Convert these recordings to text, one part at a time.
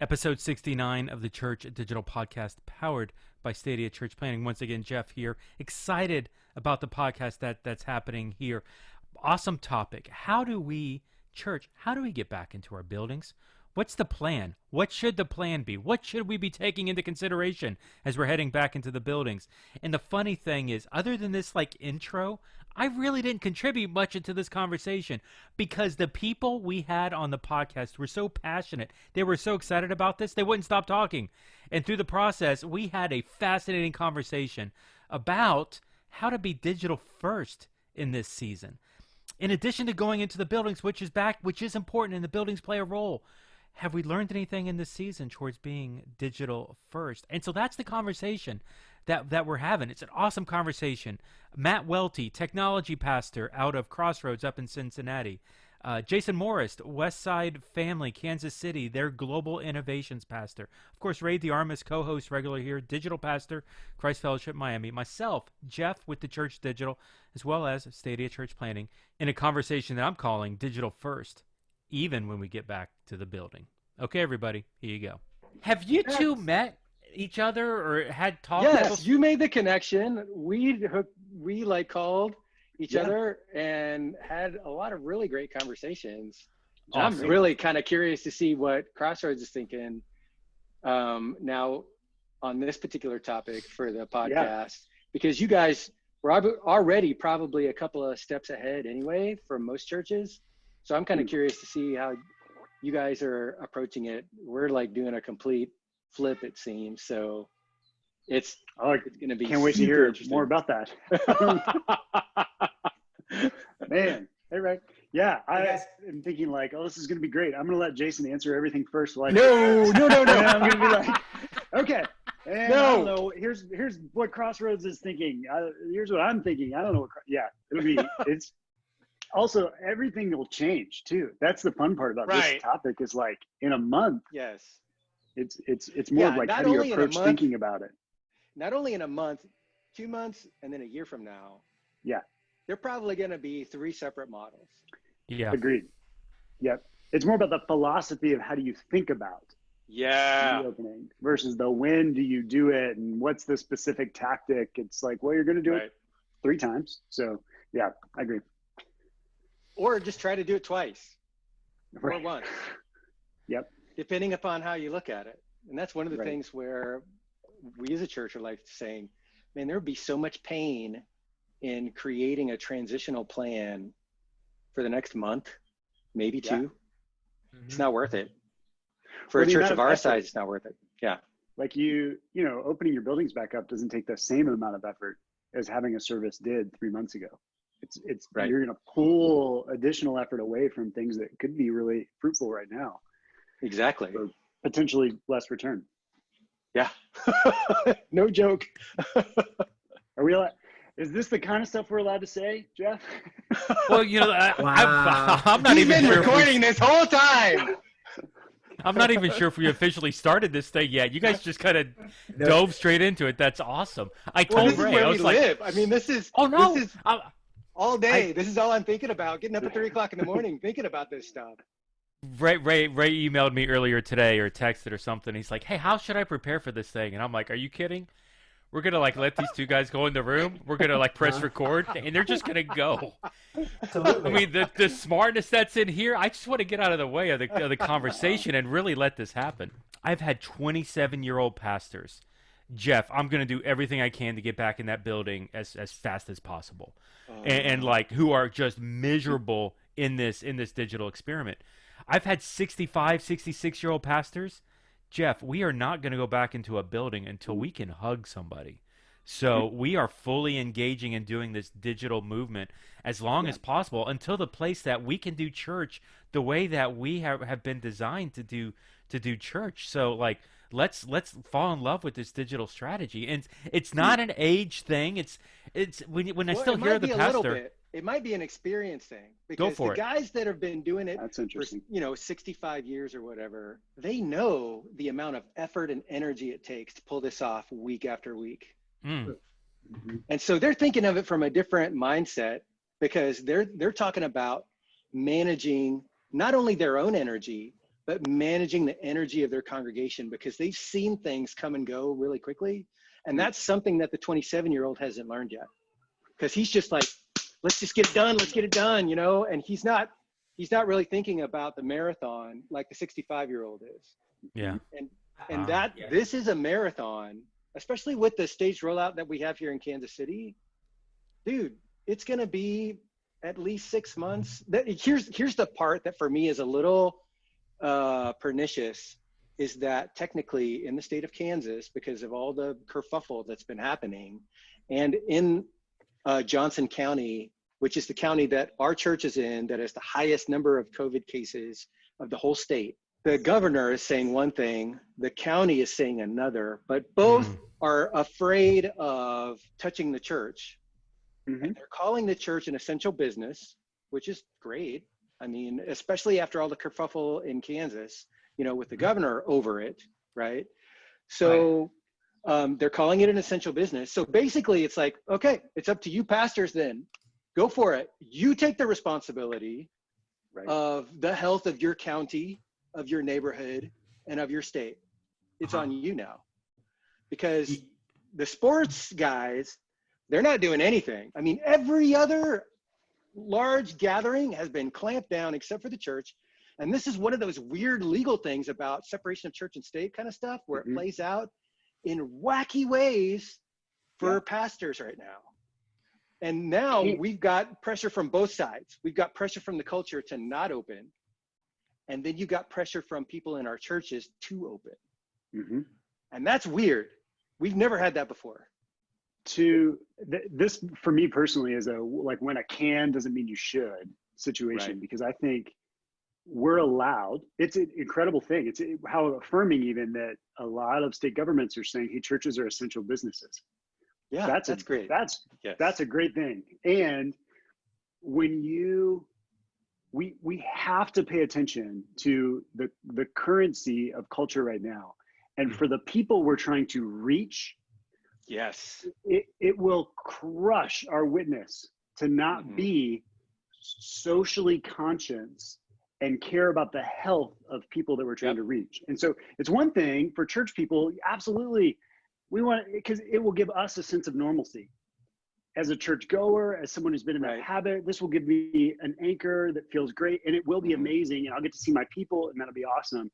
Episode 69 of the Church Digital Podcast, powered by Stadia Church Planning. Once again, Jeff here, excited about the podcast that's happening here. Awesome topic. How do we get back into our buildings? What's the plan? What should the plan be? What should we be taking into consideration as we're heading back into the buildings? And the funny thing is, other than this intro, I really didn't contribute much into this conversation because the people we had on the podcast were so passionate. They were so excited about this, they wouldn't stop talking. And through the process, we had a fascinating conversation about how to be digital first in this season. In addition to going into the buildings, which is important, and the buildings play a role. Have we learned anything in this season towards being digital first? And so that's the conversation that we're having. It's an awesome conversation. Matt Welty, technology pastor out of Crossroads up in Cincinnati. Jason Morris, Westside Family, Kansas City, their global innovations pastor. Of course, Ray DeArmas, co-host regular here, digital pastor, Christ Fellowship Miami. Myself, Jeff with theChurch.digital, as well as Stadia Church Planning, in a conversation that I'm calling Digital First, even when we get back to the building. Okay, everybody, here you go. Have you two met each other or had talks? Yes, you made the connection. We called each other and had a lot of really great conversations. Awesome. I'm really kind of curious to see what Crossroads is thinking now on this particular topic for the podcast, because you guys were already probably a couple of steps ahead anyway from most churches. So I'm kind of curious to see how you guys are approaching it. We're doing a complete flip, it seems. So it's going to be can't wait to hear more about that. Man, hey, right. Yeah, I am thinking this is going to be great. I'm going to let Jason answer everything first. No. And I'm going to be like, okay. And I don't know. Here's what Crossroads is thinking. Here's what I'm thinking. I don't know. It's also, everything will change too. That's the fun part about this topic is in a month. Yes. It's more of how do you approach thinking about it? Not only in a month, 2 months, and then a year from now. Yeah. They're probably going to be 3 separate models. Yeah. Agreed. Yep. It's more about the philosophy of how do you think about reopening versus the when do you do it and what's the specific tactic. It's you're going to do it 3 times. So yeah, I agree. Or just try to do it twice or once. Yep. Depending upon how you look at it. And that's one of the things where we as a church are saying, man, there would be so much pain in creating a transitional plan for the next month, maybe 2. Mm-hmm. It's not worth it. For a church of our size, it's not worth it. Yeah. Opening your buildings back up doesn't take the same amount of effort as having a service did 3 months ago. It's you're going to pull additional effort away from things that could be really fruitful right now. Exactly. For potentially less return. Yeah. No joke. Are we is this the kind of stuff we're allowed to say, Jeff? Well, I'm not even been recording this whole time. I'm not even sure if we officially started this thing yet. You guys just kind of dove straight into it. That's awesome. I told Ray, I was live. I mean, this is all day. This is all I'm thinking about. Getting up at 3 o'clock in the morning, thinking about this stuff. Ray emailed me earlier today or texted or something. He's like, hey, how should I prepare for this thing? And I'm like, are you kidding? We're going to let these 2 guys go in the room. We're going to press record and they're just going to go. Absolutely. I mean, the smartness that's in here, I just want to get out of the way of the conversation and really let this happen. I've had 27-year-old pastors. Jeff, I'm going to do everything I can to get back in that building as fast as possible. And who are just miserable in this digital experiment. I've had 65, 66-year-old pastors. Jeff, we are not going to go back into a building until we can hug somebody. So we are fully engaging in doing this digital movement as long as possible until the place that we can do church the way that we have been designed to do church. So let's fall in love with this digital strategy. And it's not an age thing. It's when I still hear the pastor. It might be an experience thing because the guys that have been doing it for 65 years or whatever, they know the amount of effort and energy it takes to pull this off week after week. And so they're thinking of it from a different mindset because they're talking about managing not only their own energy, but managing the energy of their congregation, because they've seen things come and go really quickly. And that's something that the 27-year-old hasn't learned yet, because he's just like, let's just get it done. Let's get it done, you know? And he's not really thinking about the marathon like the 65-year-old is. Yeah. And this is a marathon, especially with the staged rollout that we have here in Kansas City. Dude, it's going to be at least 6 months. Here's the part that for me is a little pernicious, is that technically in the state of Kansas, because of all the kerfuffle that's been happening, and in Johnson County, which is the county that our church is in, that has the highest number of COVID cases of the whole state, the governor is saying one thing, the county is saying another, but both are afraid of touching the church. And they're calling the church an essential business, which is great. I mean, especially after all the kerfuffle in Kansas, you know, with the governor over it, right? So they're calling it an essential business. So basically it's like, okay, it's up to you pastors then. Go for it. You take the responsibility of the health of your county, of your neighborhood, and of your state. It's on you now. Because the sports guys, they're not doing anything. I mean, every other large gathering has been clamped down except for the church. And this is one of those weird legal things about separation of church and state kind of stuff, where it plays out in wacky ways for pastors right now. And now we've got pressure from both sides. We've got pressure from the culture to not open. And then you got pressure from people in our churches to open. And that's weird. We've never had that before. This for me personally is like when a can doesn't mean you should situation, because I think we're allowed, it's an incredible thing. It's how affirming even that a lot of state governments are saying, hey, churches are essential businesses. Yeah, that's great. That's a great thing. And when we have to pay attention to the currency of culture right now. And for the people we're trying to reach, it will crush our witness to not be socially conscious and care about the health of people that we're trying to reach. And so it's one thing for church people, absolutely, we want, because it will give us a sense of normalcy. As a church goer, as someone who's been in that habit, this will give me an anchor that feels great, and it will be amazing, and I'll get to see my people, and that'll be awesome.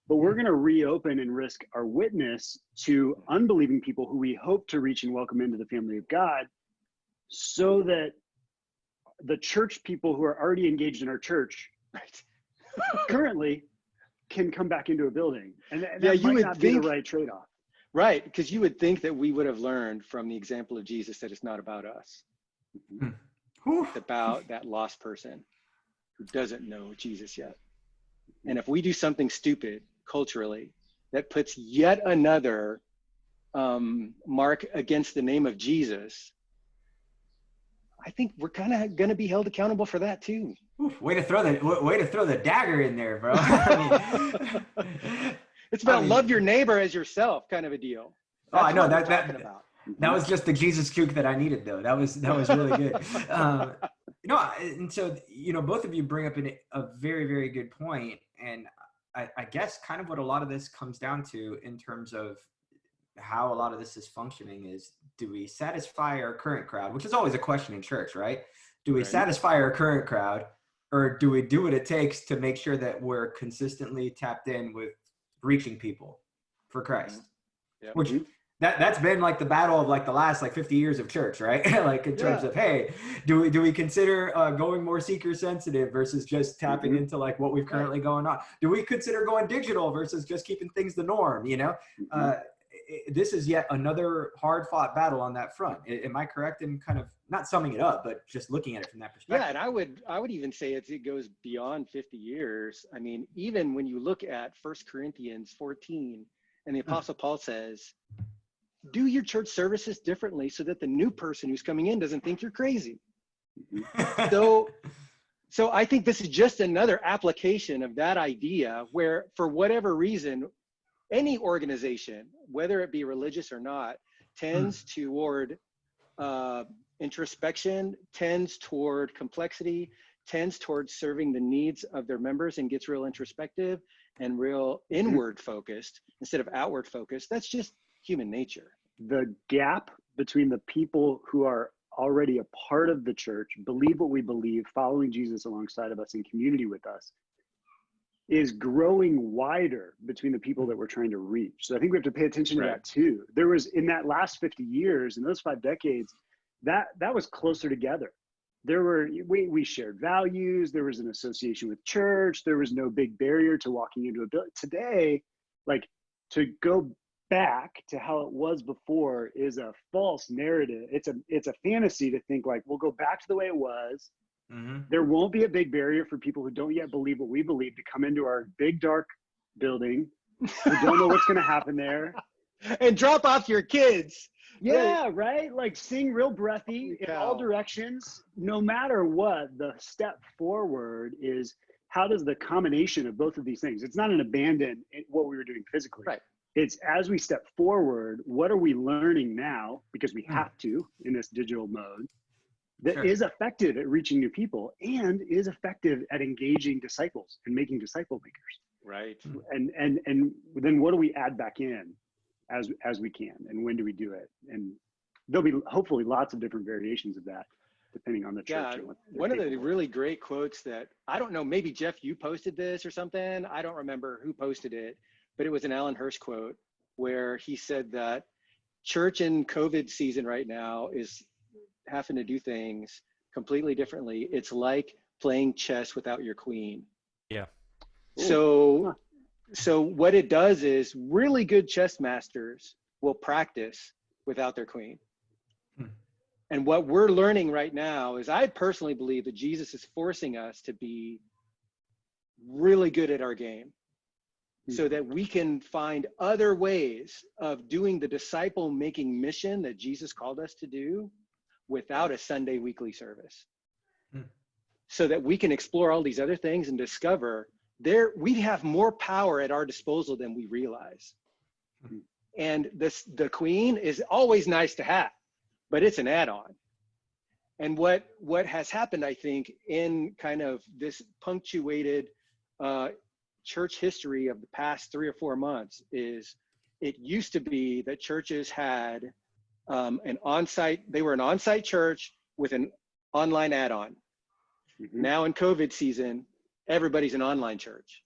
But we're going to reopen and risk our witness to unbelieving people who we hope to reach and welcome into the family of God, so that the church people who are already engaged in our church currently can come back into a building. And that might not be the right trade-off. Right, because you would think that we would have learned from the example of Jesus that it's not about us. It's about that lost person who doesn't know Jesus yet. And if we do something stupid culturally that puts yet another mark against the name of Jesus, I think we're kind of going to be held accountable for that too. Way to throw the dagger in there, bro. I mean, it's about love your neighbor as yourself kind of a deal. That's I know that was just the Jesus kook that I needed, though. That was really good. And so, both of you bring up a very, very good point. And I guess kind of what a lot of this comes down to in terms of how a lot of this is functioning is, do we satisfy our current crowd, which is always a question in church, right? Do we satisfy our current crowd, or do we do what it takes to make sure that we're consistently tapped in with reaching people for Christ? Which that's been like the battle of like the last 50 years of church, right? Like in terms of, hey, do we consider going more seeker sensitive versus just tapping into like what we've currently going on? Do we consider going digital versus just keeping things the norm? This is yet another hard fought battle on that front. Am I correct in kind of not summing it up, but just looking at it from that perspective? Yeah, and I would even say it goes beyond 50 years. I mean, even when you look at 1 Corinthians 14, and the Apostle Paul says, do your church services differently so that the new person who's coming in doesn't think you're crazy. So I think this is just another application of that idea where, for whatever reason, any organization, whether it be religious or not, tends toward introspection, tends toward complexity, tends towards serving the needs of their members, and gets real introspective. and real inward focused instead of outward focused. That's just human nature. The gap between the people who are already a part of the church, believe what we believe, following Jesus alongside of us in community with us, is growing wider between the people that we're trying to reach. So I think we have to pay attention to that too. There was, in that last 50 years, in those 5 decades, that was closer together. We shared values. There was an association with church. There was no big barrier to walking into a building. Today, like, to go back to how it was before is a false narrative. It's a fantasy to think like, we'll go back to the way it was. There won't be a big barrier for people who don't yet believe what we believe to come into our big dark building, who don't know what's going to happen there, and drop off your kids. Yeah, right. Like, sing real breathy in all directions. No matter what, the step forward is, how does the combination of both of these things? It's not an abandon in what we were doing physically. Right. It's, as we step forward, what are we learning now, because we have to in this digital mode, that is effective at reaching new people and is effective at engaging disciples and making disciple makers. Right. And then what do we add back in as we can, and when do we do it? And there'll be hopefully lots of different variations of that, depending on the church. Yeah, one of the really great quotes that, I don't know, maybe Jeff, you posted this or something. I don't remember who posted it, but it was an Alan Hirsch quote where he said that church in COVID season right now is having to do things completely differently. It's like playing chess without your queen. Yeah. So what it does is, really good chess masters will practice without their queen. And what we're learning right now is, I personally believe that Jesus is forcing us to be really good at our game so that we can find other ways of doing the disciple making mission that Jesus called us to do without a Sunday weekly service. So that we can explore all these other things and discover we have more power at our disposal than we realize. And the queen is always nice to have, but it's an add-on. And what has happened, I think, in kind of this punctuated church history of the past 3 or 4 months is, it used to be that churches had they were an on-site church with an online add-on. Now in COVID season, everybody's an online church.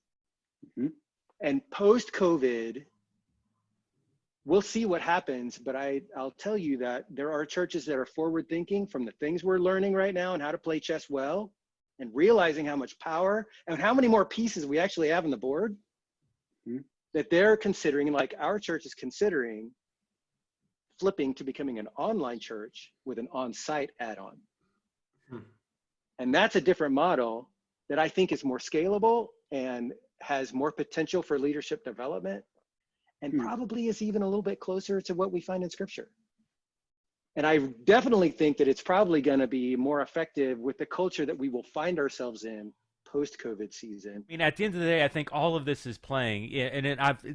And post-COVID, we'll see what happens, but I'll tell you that there are churches that are forward-thinking from the things we're learning right now and how to play chess well, and realizing how much power and how many more pieces we actually have on the board, that they're considering, like our church is considering, flipping to becoming an online church with an on-site add-on. And that's a different model that I think is more scalable and has more potential for leadership development, and probably is even a little bit closer to what we find in Scripture. And I definitely think that it's probably going to be more effective with the culture that we will find ourselves in post-COVID season. I mean, at the end of the day, I think all of this is playing, and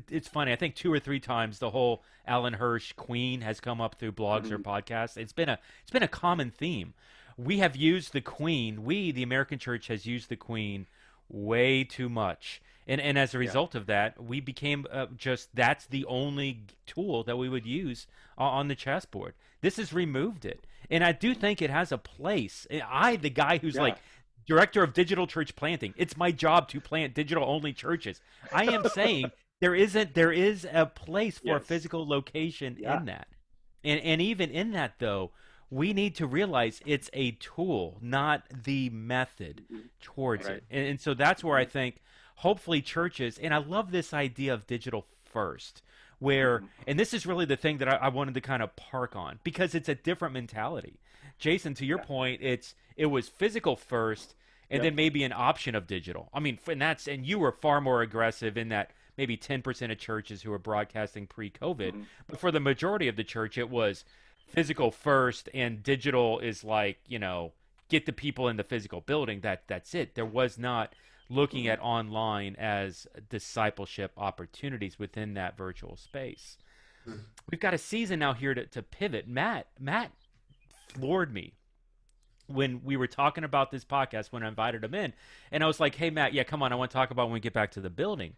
it's funny. I think 2 or 3 times the whole Alan Hirsch Queen has come up through blogs or podcasts. It's been a common theme. We have used the Queen. The American church, has used the Queen way too much, and as a result of that, we became that's the only tool that we would use on the chessboard. This has removed it, and I do think it has a place. The guy who's like director of digital church planting, it's my job to plant digital only churches. I am saying there is a place for a physical location in that, and even in that though, we need to realize it's a tool, not the method towards it. And so that's where I think hopefully churches, and I love this idea of digital first, where, and this is really the thing that I wanted to kind of park on, because it's a different mentality. Jason, to your point, it was physical first, and then maybe an option of digital. I mean, and you were far more aggressive in that maybe 10% of churches who were broadcasting pre-COVID, but for the majority of the church, it was physical first, and digital is like, get the people in the physical building. That's it. There was not looking at online as discipleship opportunities within that virtual space. We've got a season now here to pivot. Matt floored me when we were talking about this podcast when I invited him in, and I was like, hey Matt, come on, I want to talk about when we get back to the building.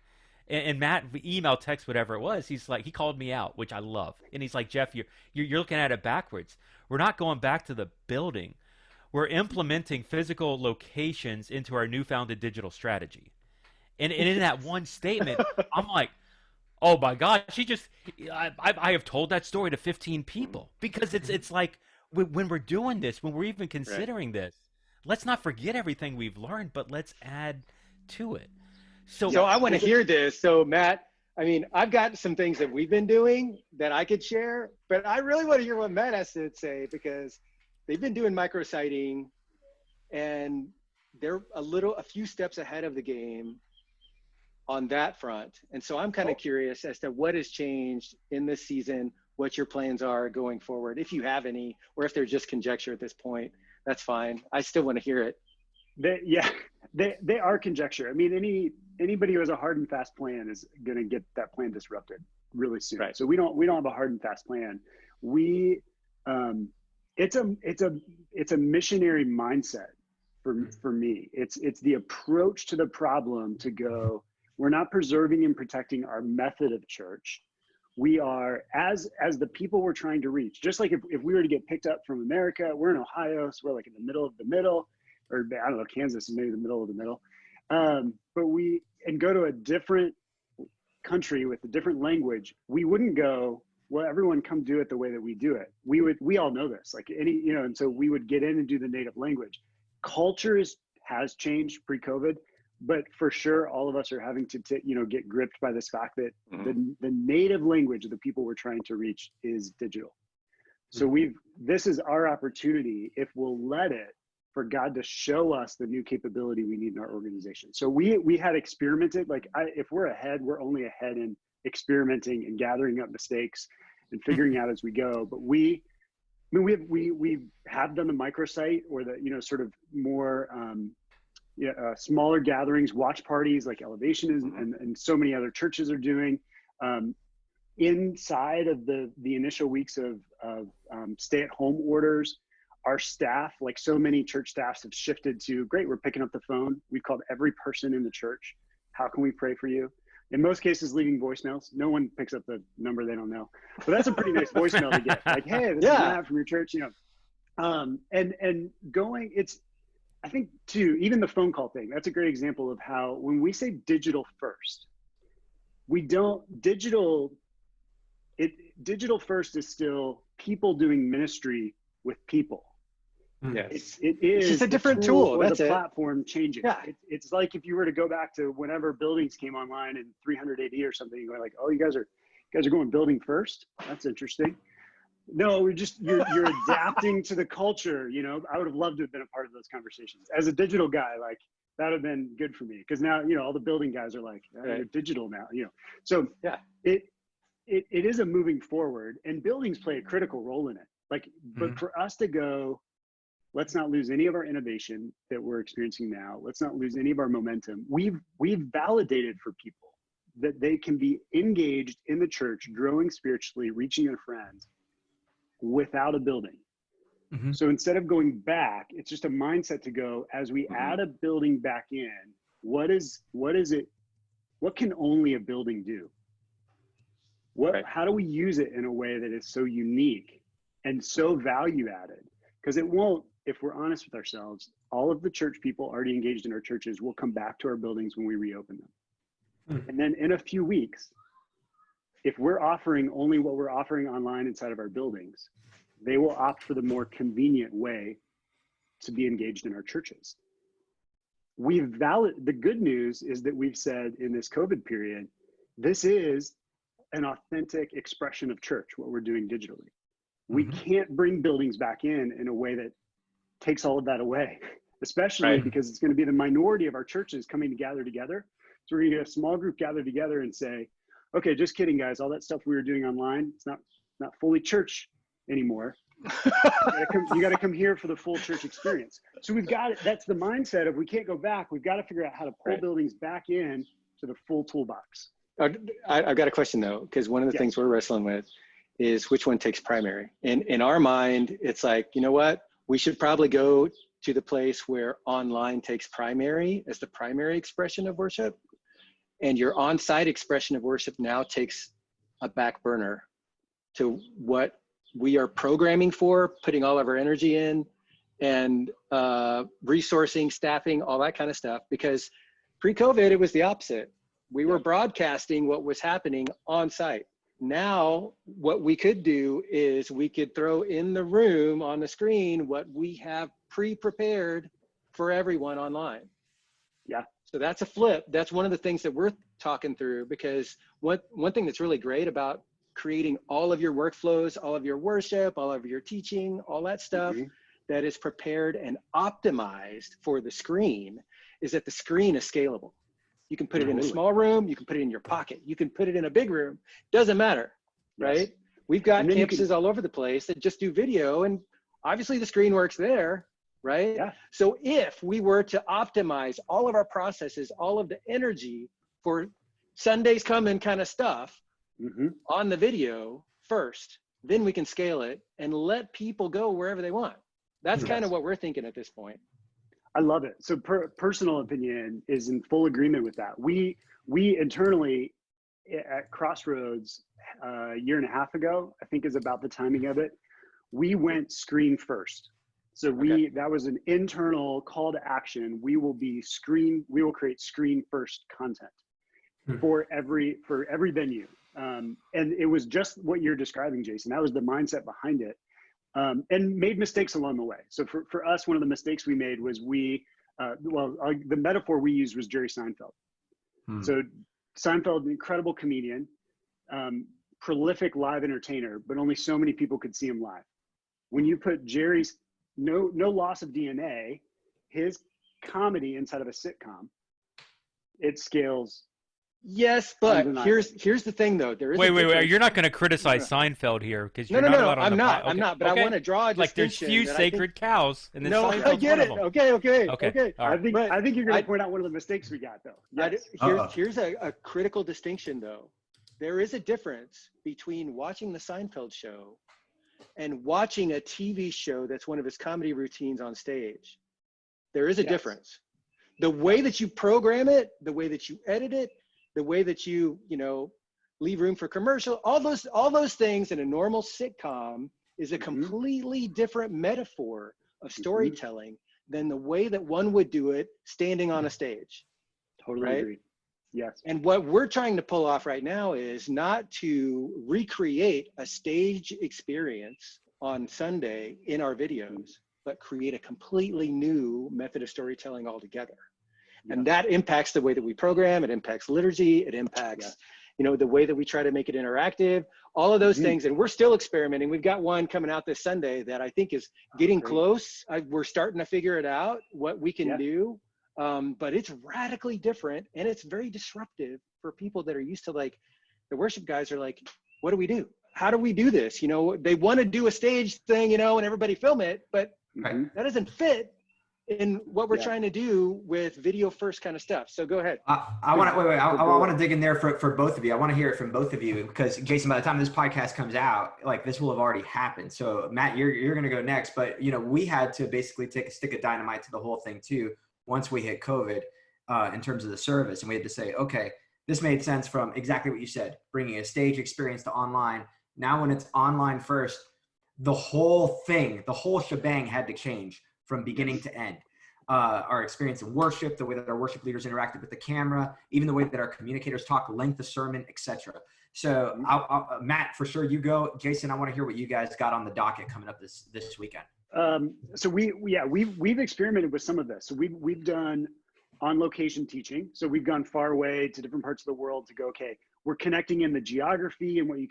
And Matt, email, text, whatever it was, he's like, he called me out, which I love. And he's like, Jeff, you're looking at it backwards. We're not going back to the building. We're implementing physical locations into our newfounded digital strategy. And in that one statement, I'm like, oh my God, I have told that story to 15 people, because it's like, when we're doing this, when we're even considering this, let's not forget everything we've learned, but let's add to it. So I want to hear this. So Matt, I mean, I've got some things that we've been doing that I could share, but I really want to hear what Matt has to say, because they've been doing micrositing and they're a few steps ahead of the game on that front. And so I'm kind of curious as to what has changed in this season, what your plans are going forward, if you have any, or if they're just conjecture at this point. That's fine. I still want to hear it. They are conjecture. I mean, anybody who has a hard and fast plan is going to get that plan disrupted really soon. Right. So we don't have a hard and fast plan. It's a missionary mindset for me. It's the approach to the problem to go, we're not preserving and protecting our method of church. We are, as the people we're trying to reach, just like if we were to get picked up from America, we're in Ohio, so we're like in the middle of the middle, or I don't know, Kansas is maybe the middle of the middle. But go to a different country with a different language, we wouldn't go, well, everyone come do it the way that we do it. We all know this, like and so we would get in and do the native language. Culture has changed pre-COVID, but for sure, all of us are having to get gripped by this fact that the native language of the people we're trying to reach is digital. So this is our opportunity, if we'll let it, for God to show us the new capability we need in our organization. So we had experimented, if we're ahead, we're only ahead in experimenting and gathering up mistakes and figuring out as we go. But we have done the microsite, or the sort of more smaller gatherings, watch parties like Elevation is, and so many other churches are doing. Inside of the initial weeks of stay-at-home orders, our staff, like so many church staffs, have shifted to, great, we're picking up the phone. We've called every person in the church. How can we pray for you? In most cases, leaving voicemails. No one picks up the number they don't know. But that's a pretty nice voicemail to get. Like, hey, this is Matt from your church, And going, I think too, even the phone call thing, that's a great example of how, when we say digital first, digital first is still people doing ministry with people. Yes. It is just a different tool. That's the platform changing. Yeah. It's like if you were to go back to whenever buildings came online in 300 AD or something, you're like, oh, you guys are going building first? That's interesting. No, you're adapting to the culture. I would have loved to have been a part of those conversations. As a digital guy, like, that would have been good for me, because now, all the building guys are like, you're digital now, So it is a moving forward, and buildings play a critical role in it. Like, but for us to go, let's not lose any of our innovation that we're experiencing now. Let's not lose any of our momentum. We've validated for people that they can be engaged in the church, growing spiritually, reaching their friends without a building. So instead of going back, it's just a mindset to go, as we add a building back in, what can only a building do? How do we use it in a way that is so unique and so value added? Because it won't, if we're honest with ourselves, all of the church people already engaged in our churches will come back to our buildings when we reopen them. And then in a few weeks, if we're offering only what we're offering online inside of our buildings, they will opt for the more convenient way to be engaged in our churches. The good news is that we've said in this COVID period, this is an authentic expression of church, what we're doing digitally. We can't bring buildings back in a way that takes all of that away, especially because it's going to be the minority of our churches coming to gather together. So we're going to get a small group gather together and say, okay, just kidding, guys. All that stuff we were doing online, it's not fully church anymore. You got to come here for the full church experience. So that's the mindset of, we can't go back. We've got to figure out how to pull buildings back in to the full toolbox. I've got a question though, because one of the things we're wrestling with is which one takes primary. In our mind, it's like, you know what? We should probably go to the place where online takes primary as the primary expression of worship. and your on-site expression of worship now takes a back burner to what we are programming for, putting all of our energy in, and resourcing, staffing, all that kind of stuff. Because pre-COVID, it was the opposite. We were broadcasting what was happening on site. Now, what we could do is we could throw in the room on the screen what we have pre-prepared for everyone online. Yeah. So that's a flip. That's one of the things that we're talking through, because one thing that's really great about creating all of your workflows, all of your worship, all of your teaching, all that stuff that is prepared and optimized for the screen is that the screen is scalable. You can put it in a small room, you can put it in your pocket, you can put it in a big room, doesn't matter, right? We've got campuses all over the place that just do video, and obviously the screen works there, right? Yeah. So if we were to optimize all of our processes, all of the energy for Sundays coming kind of stuff on the video first, then we can scale it and let people go wherever they want. That's kind of what we're thinking at this point. I love it. So personal opinion is in full agreement with that. We internally at Crossroads a year and a half ago, I think is about the timing of it, we went screen first. So that was an internal call to action. We will create screen first content for every venue. And it was just what you're describing, Jason. That was the mindset behind it. And made mistakes along the way. So for us, one of the mistakes we made was the metaphor we used was Jerry Seinfeld. So Seinfeld, incredible comedian, prolific live entertainer, but only so many people could see him live. When you put Jerry's no loss of DNA, his comedy inside of a sitcom, it scales. Yes, but here's the thing though. There is wait. You're not going to criticize Seinfeld here because you're not allowed on I'm not. But I want to draw a distinction. Like there's few sacred cows, and then Seinfeld's I get it. Okay. I think you're going to point out one of the mistakes we got though. Yes. Here's a critical distinction though. There is a difference between watching the Seinfeld show and watching a TV show that's one of his comedy routines on stage. There is a difference. The way that you program it, the way that you edit it, the way that you leave room for commercial, all those things in a normal sitcom is a completely different metaphor of storytelling than the way that one would do it standing on a stage. Totally agree. Yes. And what we're trying to pull off right now is not to recreate a stage experience on Sunday in our videos, but create a completely new method of storytelling altogether. And that impacts the way that we program, it impacts liturgy, it impacts, the way that we try to make it interactive, all of those things. And we're still experimenting. We've got one coming out this Sunday that I think is getting close. We're starting to figure it out, what we can do. But it's radically different, and it's very disruptive for people that are used to, like, the worship guys are like, what do we do? How do we do this? They want to do a stage thing, and everybody film it, but that doesn't fit in what we're trying to do with video first kind of stuff. So go ahead. I want to dig in there for both of you. I want to hear it from both of you, because Jason, by the time this podcast comes out, like, this will have already happened. So Matt, you're going to go next, but we had to basically take a stick of dynamite to the whole thing too, once we hit COVID, in terms of the service. And we had to say, okay, this made sense from exactly what you said, bringing a stage experience to online. Now when it's online first, the whole thing, the whole shebang had to change from beginning to end. Our experience in worship, the way that our worship leaders interacted with the camera, even the way that our communicators talk, length of sermon, etc. So Matt, for sure, you go. Jason, I want to hear what you guys got on the docket coming up this weekend. So we've experimented with some of this. So we've done on location teaching. So we've gone far away to different parts of the world to go, okay, we're connecting in the geography and what you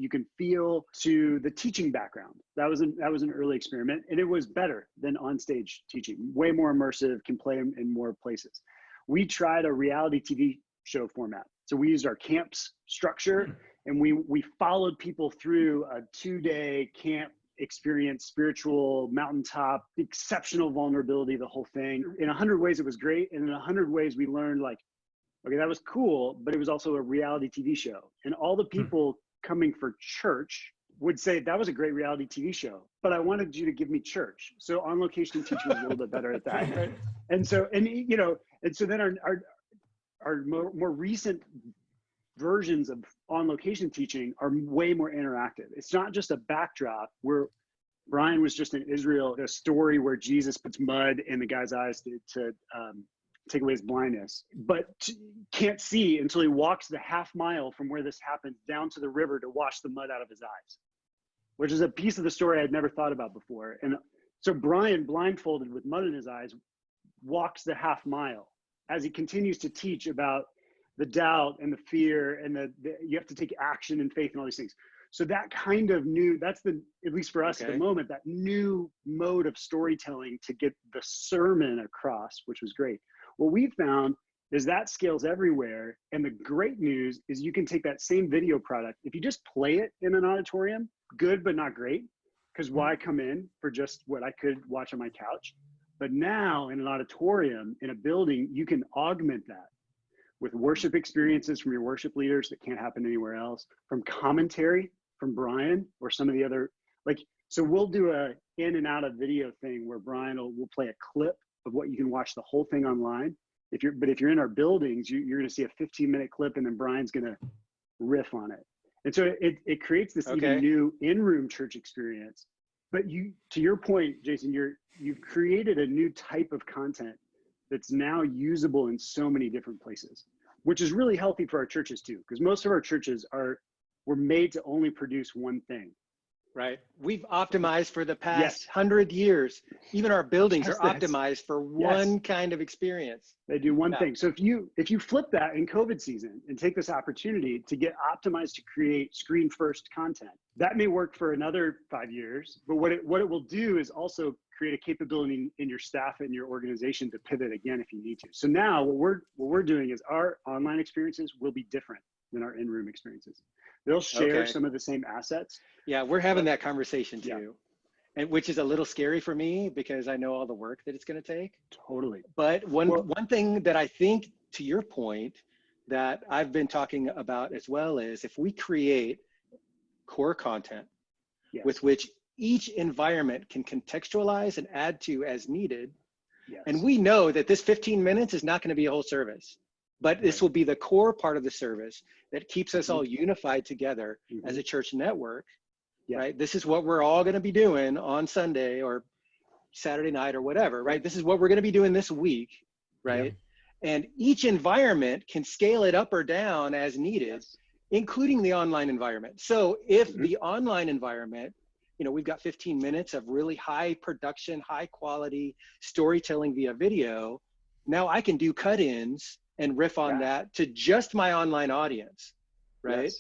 can feel to the teaching background. That was an early experiment, and it was better than on stage teaching. Way more immersive, can play in more places. We tried a reality TV show format. So we used our camps structure, and we followed people through a 2-day camp experience, spiritual mountaintop, exceptional vulnerability, the whole thing. In 100 ways, it was great. And in 100 ways, we learned, like, okay, that was cool, but it was also a reality TV show. And all the people coming for church would say, that was a great reality TV show, but I wanted you to give me church. So on location teaching was a little bit better at that. Right? And so then our more recent versions of on location teaching are way more interactive. It's not just a backdrop where Brian was just in Israel, a story where Jesus puts mud in the guy's eyes to take away his blindness, but can't see until he walks the half mile from where this happens down to the river to wash the mud out of his eyes, which is a piece of the story I'd never thought about before. And so Brian, blindfolded with mud in his eyes, walks the half mile as he continues to teach about the doubt and the fear and you have to take action and faith and all these things. So that kind of that's at least for us at the moment, that new mode of storytelling to get the sermon across, which was great. What we found is that scales everywhere. And the great news is you can take that same video product. If you just play it in an auditorium, good, but not great. Because why come in for just what I could watch on my couch? But now in an auditorium, in a building, you can augment that with worship experiences from your worship leaders that can't happen anywhere else, from commentary from Brian or some of the other, so we'll do a in and out of video thing where Brian will play a clip of what you can watch the whole thing online. If you're in our buildings, you're going to see a 15-minute clip and then Brian's going to riff on it. And so it creates this even new in-room church experience. But to your point, Jason, you've created a new type of content that's now usable in so many different places, which is really healthy for our churches too, because most of our churches were made to only produce one thing. Right. We've optimized for the past 100 years. Even our buildings are optimized for one kind of experience. They do one thing. So if you flip that in COVID season and take this opportunity to get optimized to create screen first content, that may work for another 5 years. But what it will do is also create a capability in your staff and your organization to pivot again if you need to. So now what we're doing is our online experiences will be different than our in-room experiences. They'll share some of the same assets. Yeah, we're having that conversation too, and which is a little scary for me because I know all the work that it's going to take. Totally. But one thing that I think, to your point, that I've been talking about as well is if we create core content with which each environment can contextualize and add to as needed, and we know that this 15 minutes is not going to be a whole service. But this will be the core part of the service that keeps us all unified together as a church network, right? This is what we're all going to be doing on Sunday or Saturday night or whatever, right? This is what we're going to be doing this week, right? And each environment can scale it up or down as needed, including the online environment. So if the online environment, we've got 15 minutes of really high production, high quality storytelling via video, now I can do cut-ins and riff on that to just my online audience, right?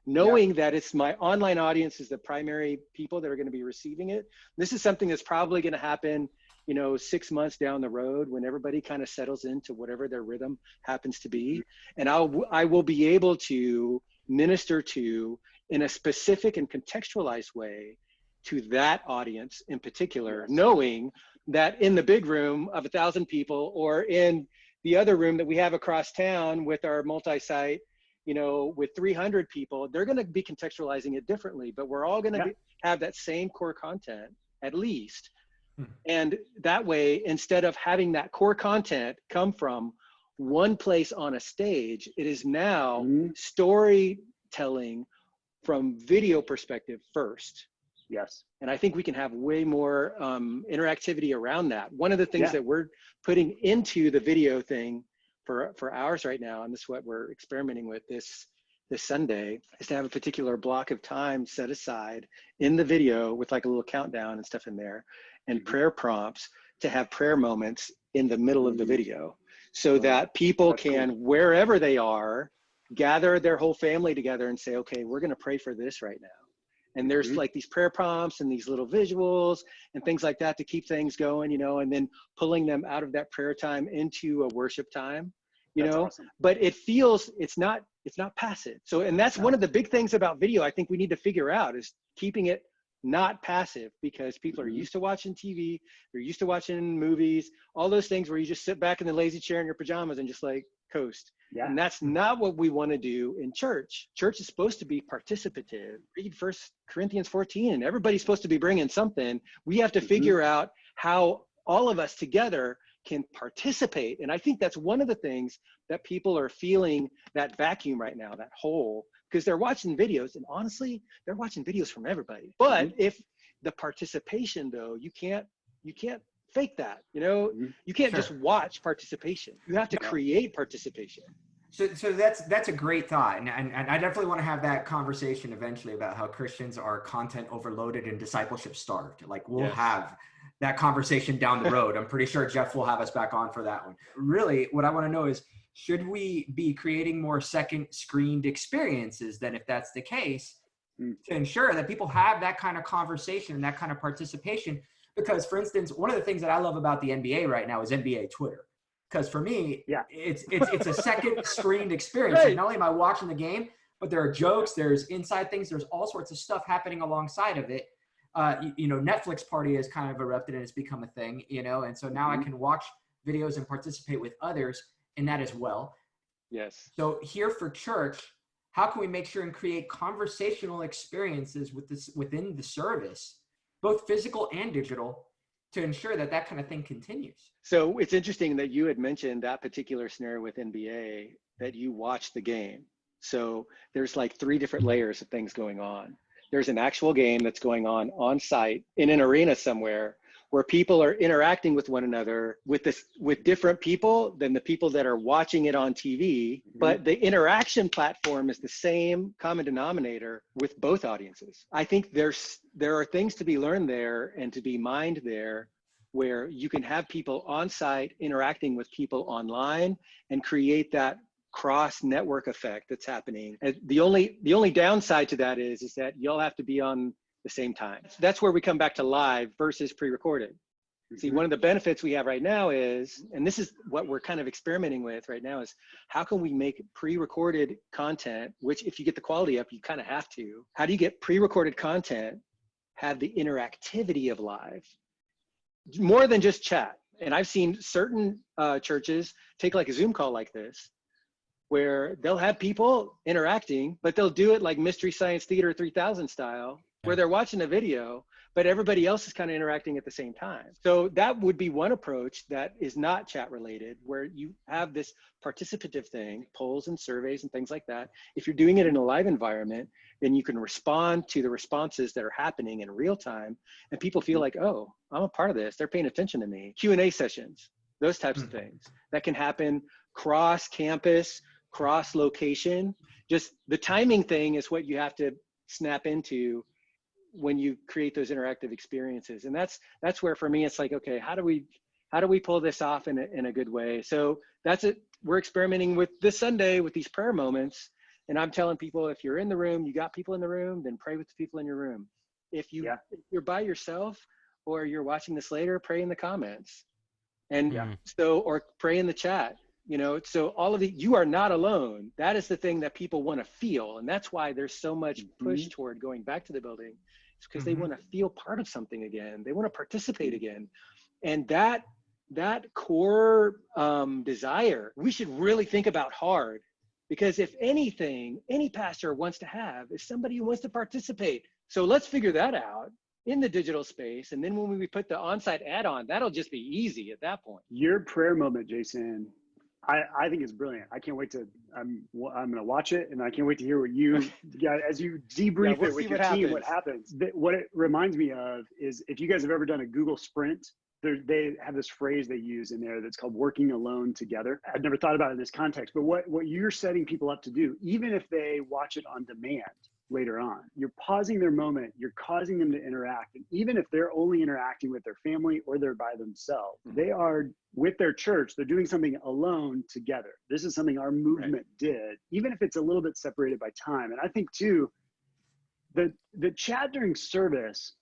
Knowing that it's my online audience is the primary people that are going to be receiving it. This is something that's probably going to happen, 6 months down the road when everybody kind of settles into whatever their rhythm happens to be. And I will be able to minister to in a specific and contextualized way to that audience in particular, knowing that in the big room of 1,000 people or in the other room that we have across town with our multi-site, with 300 people, they're going to be contextualizing it differently, but we're all going to have that same core content at least. And that way, instead of having that core content come from one place on a stage, it is now storytelling from video perspective first. Yes. And I think we can have way more interactivity around that. One of the things that we're putting into the video thing for ours right now, and this is what we're experimenting with this Sunday, is to have a particular block of time set aside in the video with like a little countdown and stuff in there, and prayer prompts to have prayer moments in the middle of the video so that people can, wherever they are, gather their whole family together and say, okay, we're going to pray for this right now. And there's like these prayer prompts and these little visuals and things like that to keep things going, and then pulling them out of that prayer time into a worship time, awesome. But it feels, it's not passive. So, and that's one of the big things about video I think we need to figure out is keeping it not passive, because people are used to watching TV, they're used to watching movies, all those things where you just sit back in the lazy chair in your pajamas and just like coast. And that's not what we want to do in church. Church is supposed to be participative. Read 1 Corinthians 14, and everybody's supposed to be bringing something. We have to figure out how all of us together can participate. And I think that's one of the things that people are feeling, that vacuum right now, that hole, because they're watching videos, and honestly, they're watching videos from everybody. But if the participation though, you can't fake that, you can't just watch participation. You have to create participation. So that's a great thought. And I definitely want to have that conversation eventually about how Christians are content overloaded and discipleship starved. Like we'll have that conversation down the road. I'm pretty sure Jeff will have us back on for that one. Really, what I want to know is, should we be creating more second screened experiences then, if that's the case, to ensure that people have that kind of conversation and that kind of participation? Because, for instance, one of the things that I love about the NBA right now is NBA Twitter. Because for me, it's a second screened experience. Like not only am I watching the game, but there are jokes, there's inside things, there's all sorts of stuff happening alongside of it. Netflix party has kind of erupted and it's become a thing, and so now I can watch videos and participate with others in that as well. Yes. So here for church, how can we make sure and create conversational experiences within the service, both physical and digital, to ensure that kind of thing continues? So it's interesting that you had mentioned that particular scenario with NBA, that you watch the game. So there's like 3 different layers of things going on. There's an actual game that's going on site in an arena somewhere, where people are interacting with one another with different people than the people that are watching it on TV. But the interaction platform is the same common denominator with both audiences. I think there are things to be learned there and to be mined there, where you can have people on site interacting with people online and create that cross network effect that's happening. And the only downside to that is that you'll have to be on the same time. That's where we come back to live versus pre-recorded. See, one of the benefits we have right now is, and this is what we're kind of experimenting with right now, is how can we make pre-recorded content, which if you get the quality up, you kind of have to. How do you get pre-recorded content, have the interactivity of live, more than just chat? And I've seen certain churches take like a Zoom call like this, where they'll have people interacting, but they'll do it like Mystery Science Theater 3000 style, where they're watching a video, but everybody else is kind of interacting at the same time. So that would be one approach that is not chat related, where you have this participative thing, polls and surveys and things like that. If you're doing it in a live environment, then you can respond to the responses that are happening in real time, and people feel like, oh, I'm a part of this. They're paying attention to me. Q&A sessions, those types of things that can happen cross campus, cross location. Just the timing thing is what you have to snap into when you create those interactive experiences. And that's where, for me, it's like, okay, how do we pull this off in a good way? So that's it. We're experimenting with this Sunday with these prayer moments. And I'm telling people, if you're in the room, you got people in the room, then pray with the people in your room. If you're by yourself or you're watching this later, pray in the comments. And or pray in the chat. So all of you are not alone. That is the thing that people want to feel. And that's why there's so much push toward going back to the building. It's because they want to feel part of something again. They want to participate again. And that core desire, we should really think about hard. Because if anything, any pastor wants to have is somebody who wants to participate. So let's figure that out in the digital space. And then when we put the on-site add-on, that'll just be easy at that point. Your prayer moment, Jason, I think it's brilliant. I can't wait to, I'm going to watch it, and I can't wait to hear what you, as you debrief it with your team, what happens. What it reminds me of is, if you guys have ever done a Google Sprint, they have this phrase they use in there that's called working alone together. I've never thought about it in this context, but what you're setting people up to do, even if they watch it on demand later on, you're pausing their moment, you're causing them to interact. And even if they're only interacting with their family or they're by themselves, they are with their church, they're doing something alone together. This is something our movement did, even if it's a little bit separated by time. And I think too, the chat during service,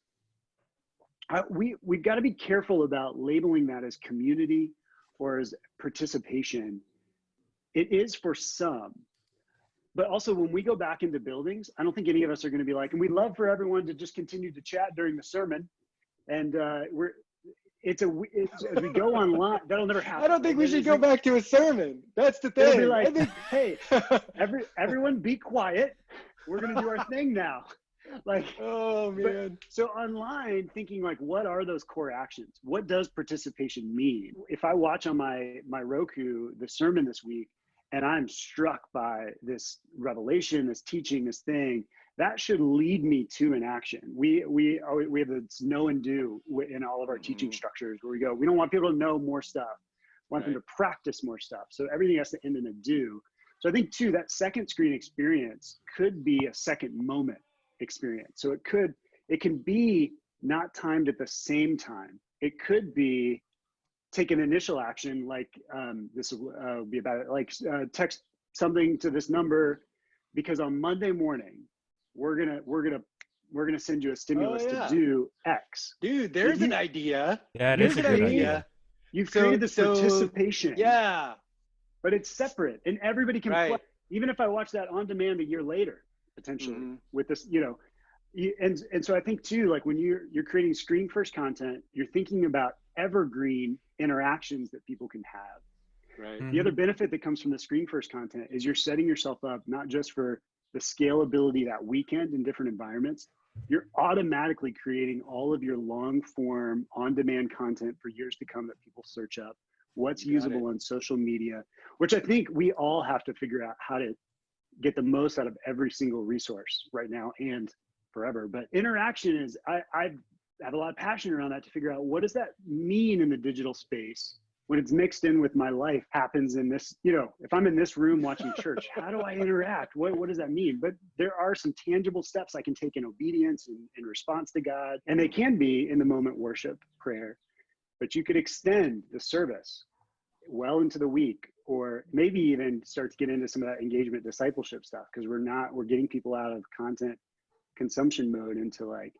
we've got to be careful about labeling that as community or as participation. It is for some. But also, when we go back into buildings, I don't think any of us are going to be like, and we'd love for everyone to just continue to chat during the sermon. And as we go online, that'll never happen. I don't think we should go back to a sermon. That's the thing. Be like, hey, everyone be quiet. We're going to do our thing now. Like, oh man. So online, thinking like, what are those core actions? What does participation mean? If I watch on my Roku the sermon this week, and I'm struck by this revelation, this teaching, this thing, that should lead me to an action. We have this know and do in all of our teaching structures, where we go, we don't want people to know more stuff. We want them to practice more stuff. So everything has to end in a do. So I think too, that second screen experience could be a second moment experience. So it can be not timed at the same time. It could be take an initial action, like this will be about it, like text something to this number, because on Monday morning we're gonna send you a stimulus to do X. Dude, there's an idea. Yeah, there's a good idea. You've created this participation. Yeah. But it's separate, and everybody can play. Even if I watch that on demand a year later, potentially with this, and so I think too, like when you're creating screen first content, you're thinking about evergreen interactions that people can have. Right. The other benefit that comes from the screen first content is you're setting yourself up not just for the scalability that weekend in different environments, you're automatically creating all of your long form on demand content for years to come that people search up. What's usable on social media, which I think we all have to figure out how to get the most out of every single resource right now and forever. But interaction is, I have a lot of passion around that, to figure out what does that mean in the digital space when it's mixed in with my life, happens in this, if I'm in this room watching church, how do I interact? What does that mean? But there are some tangible steps I can take in obedience and in response to God. And they can be in the moment worship, prayer. But you could extend the service well into the week, or maybe even start to get into some of that engagement discipleship stuff, because we're getting people out of content consumption mode into like,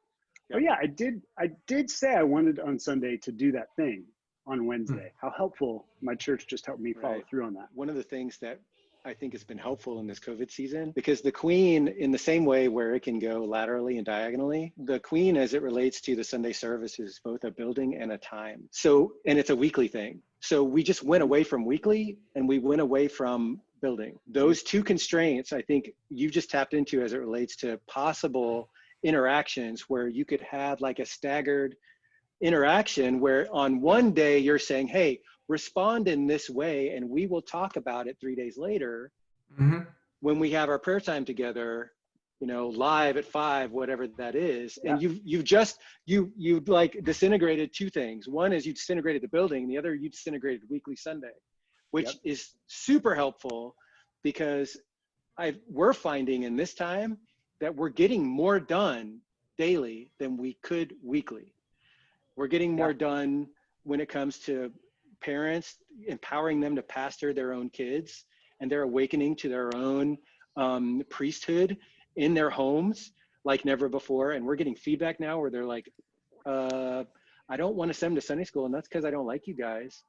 oh yeah, I did say I wanted on Sunday to do that thing on Wednesday. How helpful. My church just helped me follow through on that. One of the things that I think has been helpful in this COVID season, because the queen, in the same way where it can go laterally and diagonally, the queen, as it relates to the Sunday service, is both a building and a time. So, and it's a weekly thing. So we just went away from weekly and we went away from building. Those two constraints, I think you just tapped into as it relates to possible interactions where you could have like a staggered interaction where on one day you're saying, hey, respond in this way, and we will talk about it 3 days later when we have our prayer time together, live at 5, whatever that is. And you've like disintegrated two things. One is you disintegrated the building, the other you disintegrated weekly Sunday, which is super helpful, because we're finding in this time that we're getting more done daily than we could weekly. We're getting more done when it comes to parents, empowering them to pastor their own kids, and they're awakening to their own priesthood in their homes like never before. And we're getting feedback now where they're like, I don't want to send them to Sunday school, and that's because I don't like you guys,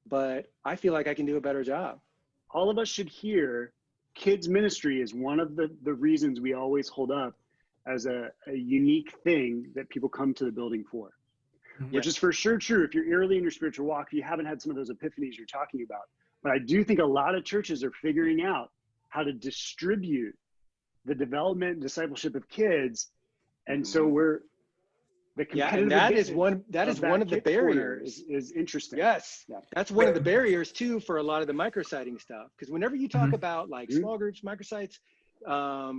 but I feel like I can do a better job. All of us should hear kids ministry is one of the reasons we always hold up as a unique thing that people come to the building for. Which is for sure true if you're early in your spiritual walk, if you haven't had some of those epiphanies you're talking about. But I do think a lot of churches are figuring out how to distribute the development and discipleship of kids. And so the competitive and that is one of the barriers is interesting. Yes. Yeah. That's one of the barriers too for a lot of the micrositing stuff. Because whenever you talk about like small groups, microsites,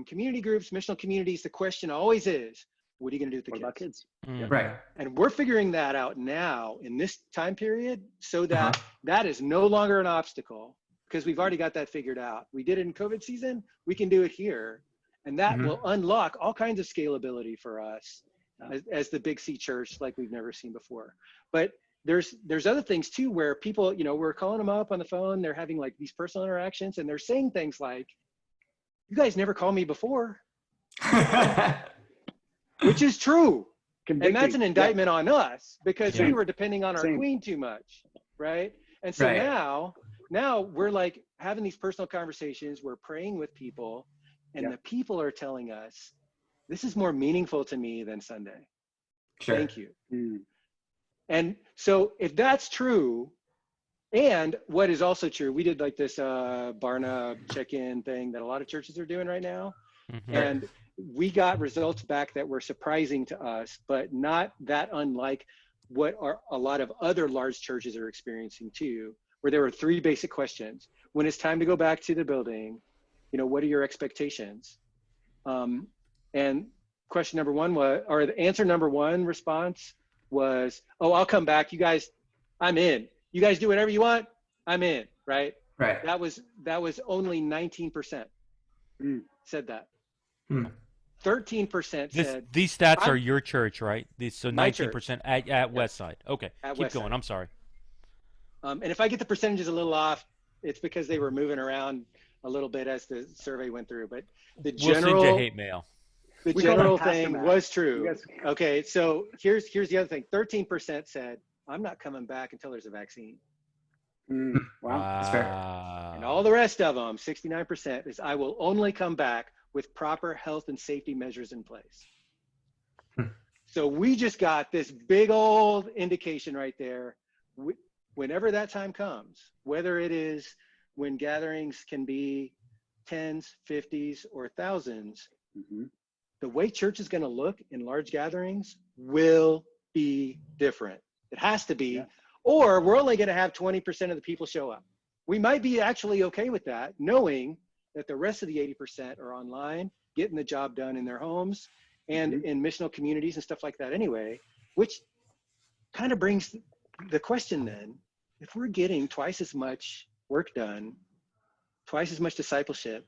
community groups, missional communities, the question always is, what are you going to do with the kids? Right. And we're figuring that out now in this time period, so that that is no longer an obstacle, because we've already got that figured out. We did it in COVID season. We can do it here. And that will unlock all kinds of scalability for us as the Big C church like we've never seen before. But there's other things too, where people, we're calling them up on the phone. They're having like these personal interactions, and they're saying things like, you guys never called me before. Which is true. Convicting. And that's an indictment on us, because we were depending on our queen too much, right? And so now we're like having these personal conversations, we're praying with people, and the people are telling us, this is more meaningful to me than Sunday. Sure. Thank you. And so if that's true, and what is also true, we did like this Barna check-in thing that a lot of churches are doing right now. And we got results back that were surprising to us, but not that unlike what are a lot of other large churches are experiencing too, where there were 3 basic questions. When it's time to go back to the building, what are your expectations? And question number 1 was, or the answer number 1 response was, oh, I'll come back. You guys, I'm in. You guys do whatever you want. I'm in, right? Right. That was only 19% said that. 13% said. These stats are your church, right? So 19% at Westside. Okay, at keep Westside. going. I'm sorry. And if I get the percentages a little off, it's because they were moving around a little bit as the survey went through. But the general, we'll send you hate mail. The general thing was true. Okay, so here's the other thing. 13% said, I'm not coming back until there's a vaccine. Wow, that's fair. And all the rest of them, 69%, is I will only come back with proper health and safety measures in place. So we just got this big old indication right there. Whenever that time comes, whether it is when gatherings can be 10s, 50s, or 1000s, the way church is going to look in large gatherings will be different. It has to be, or we're only going to have 20% of the people show up. We might be actually okay with that, knowing that the rest of the 80% are online, getting the job done in their homes and in missional communities and stuff like that anyway, which kind of brings the question then, if we're getting twice as much work done, twice as much discipleship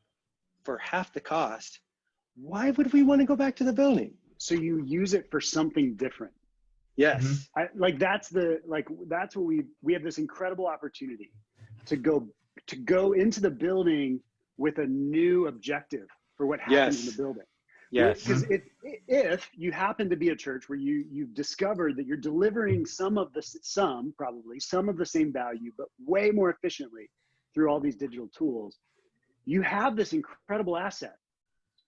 for half the cost, why would we want to go back to the building? So you use it for something different. Yes. That's what we have this incredible opportunity to go into the building with a new objective for what happens in the building. Yes. Because if you happen to be a church where you've discovered that you're delivering some of the same value, but way more efficiently through all these digital tools, you have this incredible asset.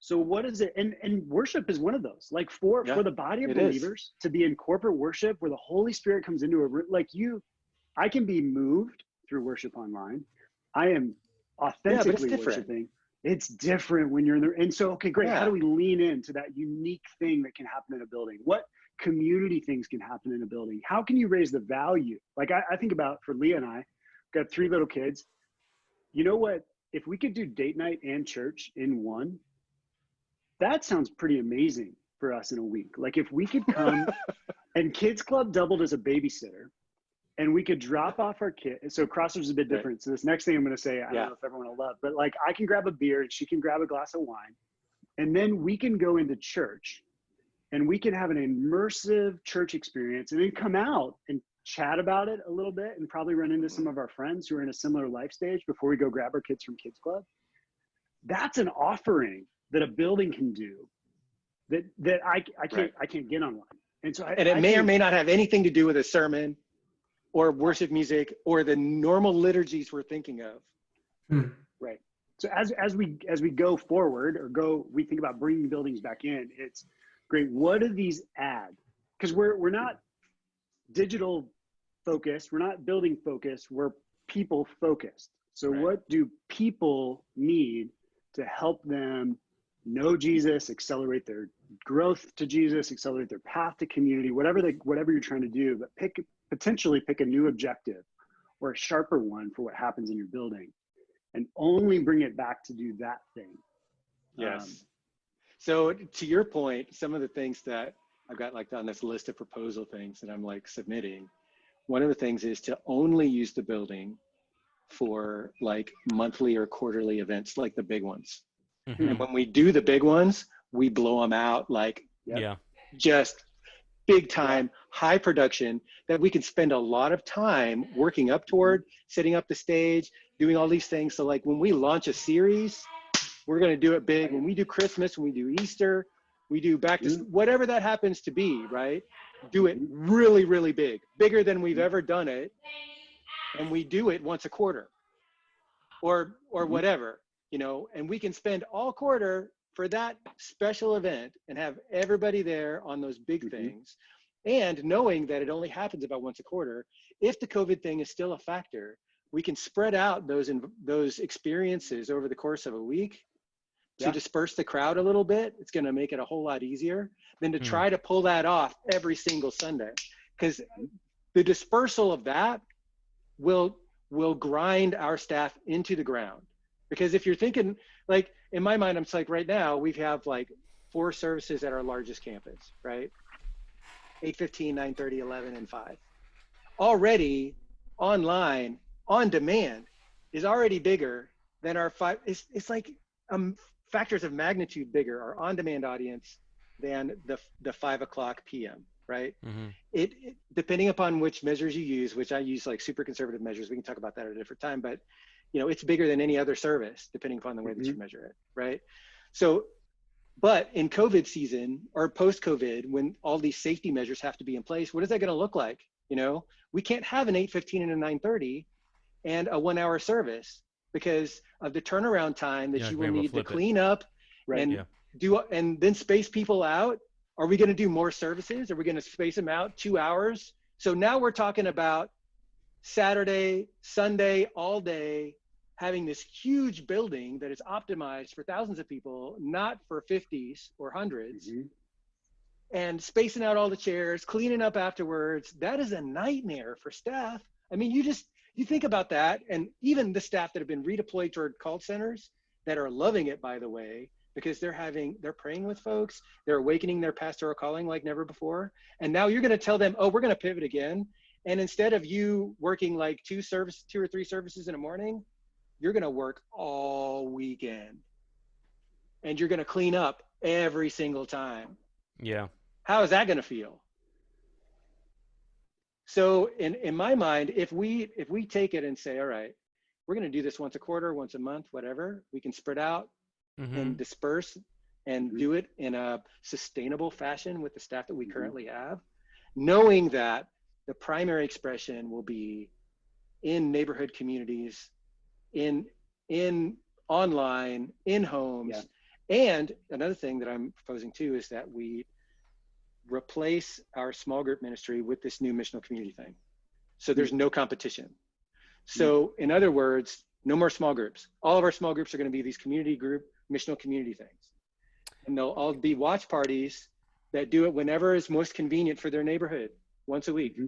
So what is it? And worship is one of those. Like for the body of believers to be in corporate worship where the Holy Spirit comes into I can be moved through worship online. I am authentically worshiping. It's different when you're in there. And so, okay, great. How do we lean into that unique thing that can happen in a building? What community things can happen in a building? How can you raise the value? Like I think about, for Leah and I, got 3 little kids. You know what? If we could do date night and church in one, that sounds pretty amazing for us in a week. Like if we could come and Kids Club doubled as a babysitter and we could drop off our kid. So Crossroads is a bit different. So this next thing I'm going to say, I don't know if everyone will love, but like I can grab a beer and she can grab a glass of wine, and then we can go into church and we can have an immersive church experience and then come out and chat about it a little bit and probably run into some of our friends who are in a similar life stage before we go grab our kids from Kids Club. That's an offering that a building can do that I can't get online. And so it may or may not have anything to do with a sermon or worship music or the normal liturgies we're thinking of. Right. So as we go forward we think about bringing buildings back in, it's great. What do these add? Because we're not digital focused, we're not building focused, we're people focused. So what do people need to help them know Jesus, accelerate their growth to Jesus, accelerate their path to community, whatever you're trying to do, but potentially pick a new objective or a sharper one for what happens in your building and only bring it back to do that thing. Yes. So to your point, some of the things that I've got like on this list of proposal things that I'm like submitting, one of the things is to only use the building for like monthly or quarterly events, like the big ones. And when we do the big ones, we blow them out like just big time, high production that we can spend a lot of time working up toward, setting up the stage, doing all these things. So like when we launch a series, we're going to do it big. When we do Christmas, when we do Easter, we do back to whatever that happens to be, right? Do it really, really big, bigger than we've ever done it. And we do it once a quarter or whatever, and we can spend all quarter for that special event and have everybody there on those big things. And knowing that it only happens about once a quarter, if the COVID thing is still a factor, we can spread out those experiences over the course of a week. to disperse the crowd a little bit. It's going to make it a whole lot easier than to try to pull that off every single Sunday, because the dispersal of that will grind our staff into the ground. Because if you're thinking, like, in my mind, I'm just like, right now we have like 4 services at our largest campus, right? 8:15, 9:30, 11, and 5. Already online, on demand, is already bigger than our 5. It's like factors of magnitude bigger, our on-demand audience, than the 5 o'clock p.m., right? It depending upon which measures you use, which I use like super conservative measures, we can talk about that at a different time, but it's bigger than any other service, depending upon the way that you measure it, right? So, but in COVID season or post-COVID, when all these safety measures have to be in place, what is that going to look like? We can't have an 8:15 and a 9:30 and a 1-hour service because of the turnaround time that you will need to clean up and and then space people out. Are we going to do more services? Are we going to space them out 2 hours? So now we're talking about Saturday, Sunday, all day, having this huge building that is optimized for thousands of people, not for 50s or 100s, and spacing out all the chairs, cleaning up afterwards. That is a nightmare for staff. I mean, you think about that, and even the staff that have been redeployed toward call centers that are loving it, by the way, because they're praying with folks, they're awakening their pastoral calling like never before. And now you're going to tell them, oh, we're going to pivot again. And instead of you working like 2 or 3 services in the morning, you're going to work all weekend and you're going to clean up every single time. Yeah. How is that going to feel? So in my mind, if we take it and say, all right, we're going to do this once a quarter, once a month, whatever, we can spread out and disperse and do it in a sustainable fashion with the staff that we currently have, knowing that the primary expression will be in neighborhood communities, in online, in homes. And another thing that I'm proposing too is that we replace our small group ministry with this new missional community thing. So there's no competition. So in other words, no more small groups. All of our small groups are going to be these community group, missional community things. And they'll all be watch parties that do it whenever is most convenient for their neighborhood, once a week.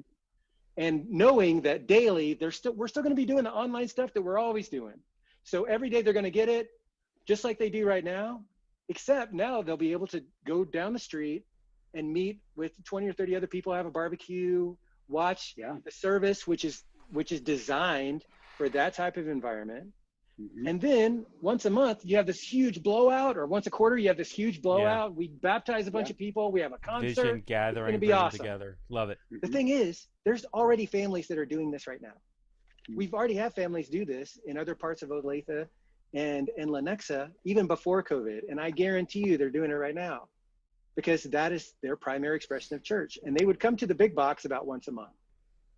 And knowing that daily, we're still going to be doing the online stuff that we're always doing. So every day they're going to get it just like they do right now, except now they'll be able to go down the street and meet with 20 or 30 other people, have a barbecue, watch the service, which is designed for that type of environment. And then once a month, you have this huge blowout, or once a quarter, you have this huge blowout. We baptize a bunch of people. We have a concert. Vision gathering, it's gonna be awesome. Together. Love it. The thing is, there's already families that are doing this right now. We've already had families do this in other parts of Olathe and Lenexa, even before COVID. And I guarantee you they're doing it right now because that is their primary expression of church. And they would come to the big box about once a month.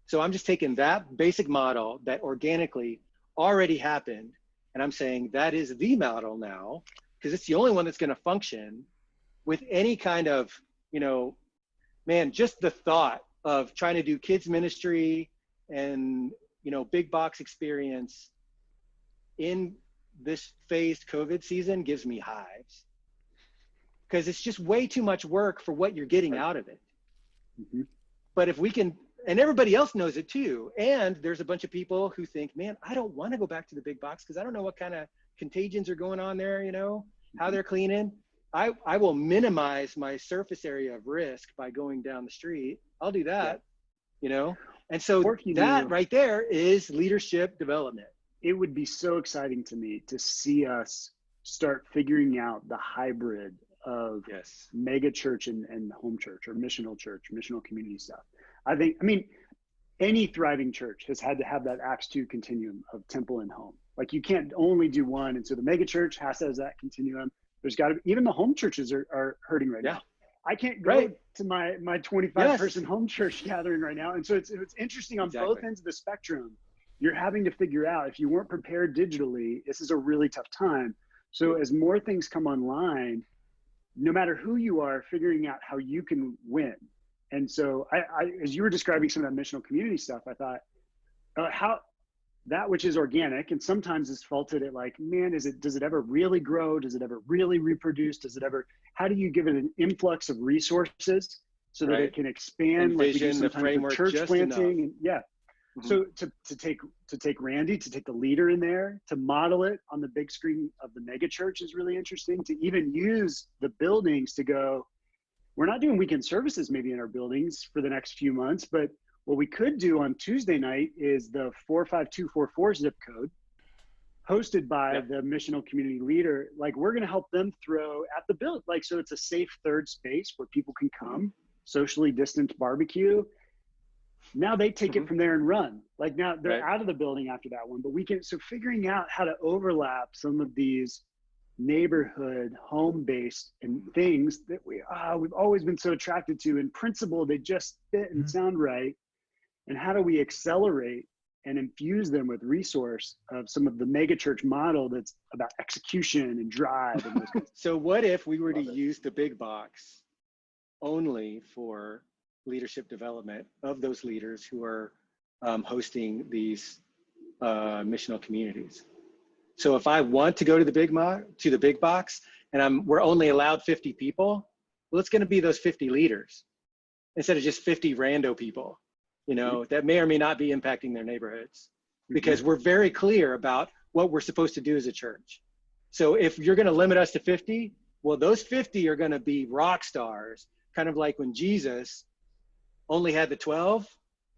So I'm just taking that basic model that organically already happened, and I'm saying that is the model now, because it's the only one that's going to function with any kind of, just the thought of trying to do kids ministry and, big box experience in this phased COVID season gives me hives, because it's just way too much work for what you're getting out of it. But if we can, and everybody else knows it too. And there's a bunch of people who think, man, I don't want to go back to the big box because I don't know what kind of contagions are going on there, how they're cleaning. I will minimize my surface area of risk by going down the street. I'll do that, And so that right there is leadership development. It would be so exciting to me to see us start figuring out the hybrid of mega church and home church, or missional community stuff. I mean, any thriving church has had to have that Acts 2 continuum of temple and home. Like, you can't only do one. And so the mega church has to have that continuum. There's got to be, even the home churches are hurting right now. I can't go to my 25 person home church gathering right now. And so it's interesting on both ends of the spectrum. You're having to figure out, if you weren't prepared digitally, this is a really tough time. So as more things come online, no matter who you are, figuring out how you can win. And so I as you were describing some of that missional community stuff, I thought, that which is organic, and sometimes is faulted at like, man, does it ever really grow? Does it ever really reproduce? How do you give it an influx of resources so that it can expand, like we do sometimes with church planting? And so to take Randy, to take the leader in there, to model it on the big screen of the mega church is really interesting. To even use the buildings to go, we're not doing weekend services maybe in our buildings for the next few months, but what we could do on Tuesday night is the 45244 zip code hosted by the missional community leader. Like, we're going to help them throw at the build. Like, so it's a safe third space where people can come, socially distanced barbecue. Now they take it from there and run. Like, now they're out of the building after that one, but so figuring out how to overlap some of these neighborhood, home-based and things that we've always been so attracted to. In principle, they just fit and sound right. And how do we accelerate and infuse them with resource of some of the mega church model that's about execution and drive and those kinds of So what if we were to use the big box only for leadership development of those leaders who are hosting these missional communities? So if I want to go to the big box and we're only allowed 50 people, well, it's going to be those 50 leaders instead of just 50 rando people, that may or may not be impacting their neighborhoods, because we're very clear about what we're supposed to do as a church. So if you're going to limit us to 50, well, those 50 are going to be rock stars, kind of like when Jesus only had the 12,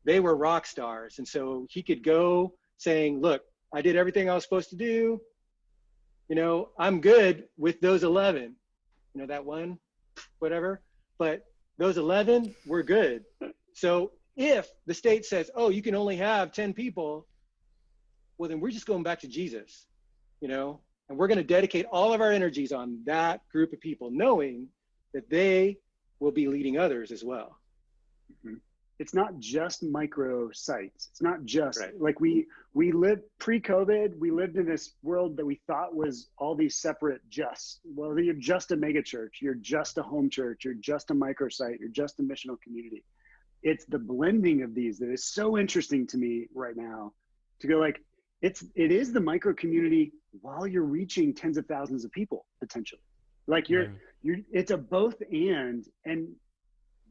they were rock stars. And so he could go saying, look, I did everything I was supposed to do. I'm good with those 11, that one, whatever, but those 11, we're good. So if the state says, oh, you can only have 10 people, well, then we're just going back to Jesus, and we're going to dedicate all of our energies on that group of people, knowing that they will be leading others as well. It's not just micro sites. It's not just like we lived pre-COVID, we lived in this world that we thought was all these separate well, you're just a mega church, you're just a home church, you're just a micro site, you're just a missional community. It's the blending of these that is so interesting to me right now, to go like, it is the micro community while you're reaching tens of thousands of people potentially. Like it's a both and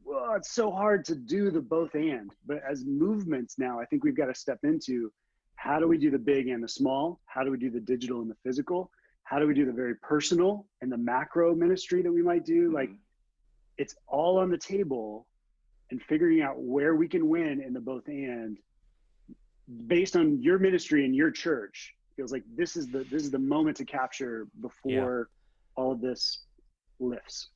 well, it's so hard to do the both and, but as movements now, I think we've got to step into, how do we do the big and the small? How do we do the digital and the physical? How do we do the very personal and the macro ministry that we might do? Like, it's all on the table, and figuring out where we can win in the both and based on your ministry and your church feels like this is the moment to capture before all of this lifts.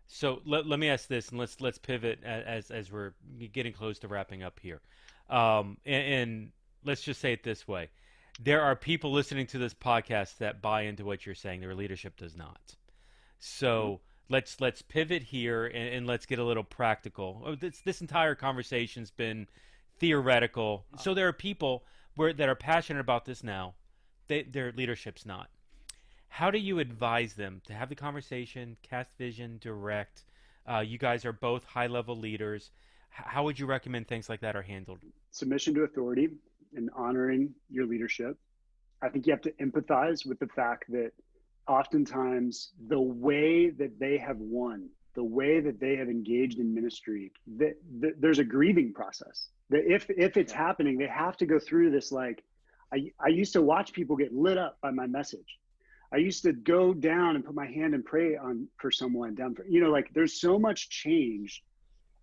So let me ask this, and let's pivot as we're getting close to wrapping up here. And let's just say it this way. There are people listening to this podcast that buy into what you're saying. Their leadership does not. So let's pivot here and let's get a little practical. This entire conversation's been theoretical. So there are people that are passionate about this now. Their leadership's not. How do you advise them to have the conversation, cast vision, direct? You guys are both high-level leaders. How would you recommend things like that are handled? Submission to authority and honoring your leadership. I think you have to empathize with the fact that oftentimes the way that they have won, the way that they have engaged in ministry, that there's a grieving process. That if it's happening, they have to go through this. Like, I used to watch people get lit up by my message. I used to go down and put my hand and pray for someone down for, like, there's so much change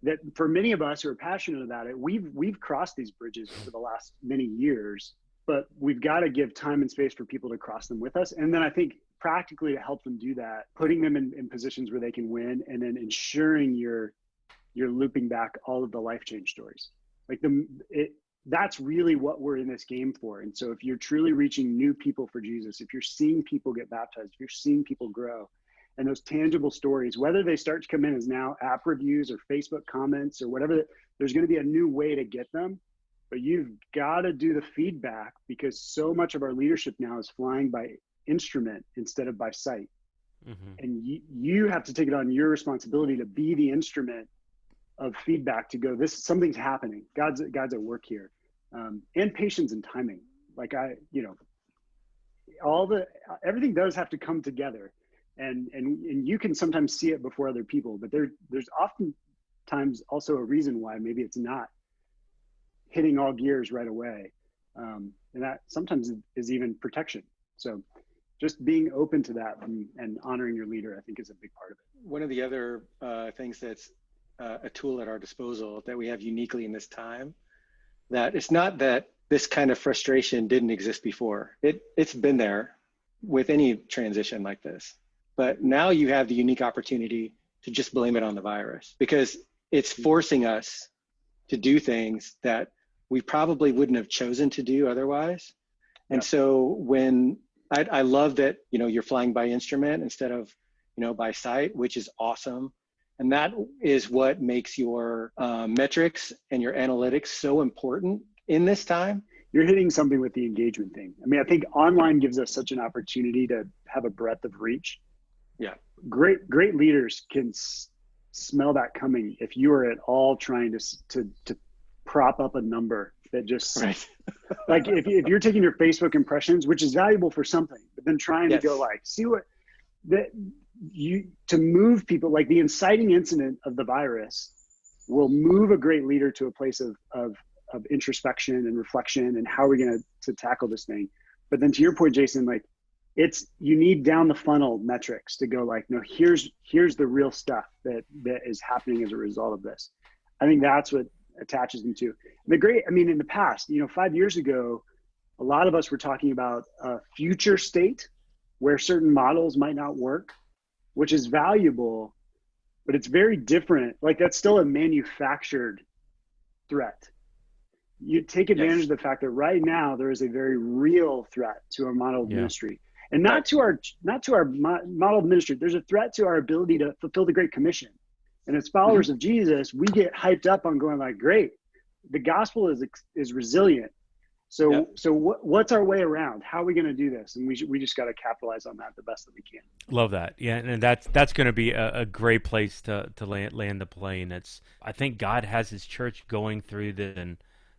that for many of us who are passionate about it, we've crossed these bridges for the last many years, but we've got to give time and space for people to cross them with us. And then I think practically to help them do that, putting them in positions where they can win, and then ensuring you're looping back all of the life change stories. Like that's really what we're in this game for. And so if you're truly reaching new people for Jesus, if you're seeing people get baptized, if you're seeing people grow, and those tangible stories, whether they start to come in as now app reviews or Facebook comments or whatever, there's going to be a new way to get them. But you've got to do the feedback, because so much of our leadership now is flying by instrument instead of by sight. And you have to take it on your responsibility to be the instrument of feedback, to go, something's happening. God's at work here. And patience and timing. Like everything does have to come together, and you can sometimes see it before other people, but there's oftentimes also a reason why maybe it's not hitting all gears right away. And that sometimes is even protection. So just being open to that and honoring your leader, I think, is a big part of it. One of the other things that's a tool at our disposal that we have uniquely in this time, that it's not that this kind of frustration didn't exist before. It's been there with any transition like this. But now you have the unique opportunity to just blame it on the virus, because it's forcing us to do things that we probably wouldn't have chosen to do otherwise. And so when I love that, you're flying by instrument instead of, by sight, which is awesome. And that is what makes your metrics and your analytics so important in this time. You're hitting something with the engagement thing. I mean, I think online gives us such an opportunity to have a breadth of reach. Yeah. Great leaders can smell that coming if you are at all trying to prop up a number that just like if you're taking your Facebook impressions, which is valuable for something, but then trying to go see what to move people, like the inciting incident of the virus will move a great leader to a place of introspection and reflection and how are we going to tackle this thing. But then to your point, Jason, like you need down the funnel metrics to go like, no, here's the real stuff that is happening as a result of this. I think that's what attaches them to in the past, 5 years ago, a lot of us were talking about a future state where certain models might not work, which is valuable, but it's very different. Like that's still a manufactured threat. You take advantage of the fact that right now there is a very real threat to our model of ministry, and not to our model of ministry. There's a threat to our ability to fulfill the Great Commission. And as followers of Jesus, we get hyped up on going like, great, the gospel is resilient. So what's our way around? How are we going to do this? And we just got to capitalize on that the best that we can. Love that. Yeah, and that's going to be a great place to land the plane. I think God has His church going through this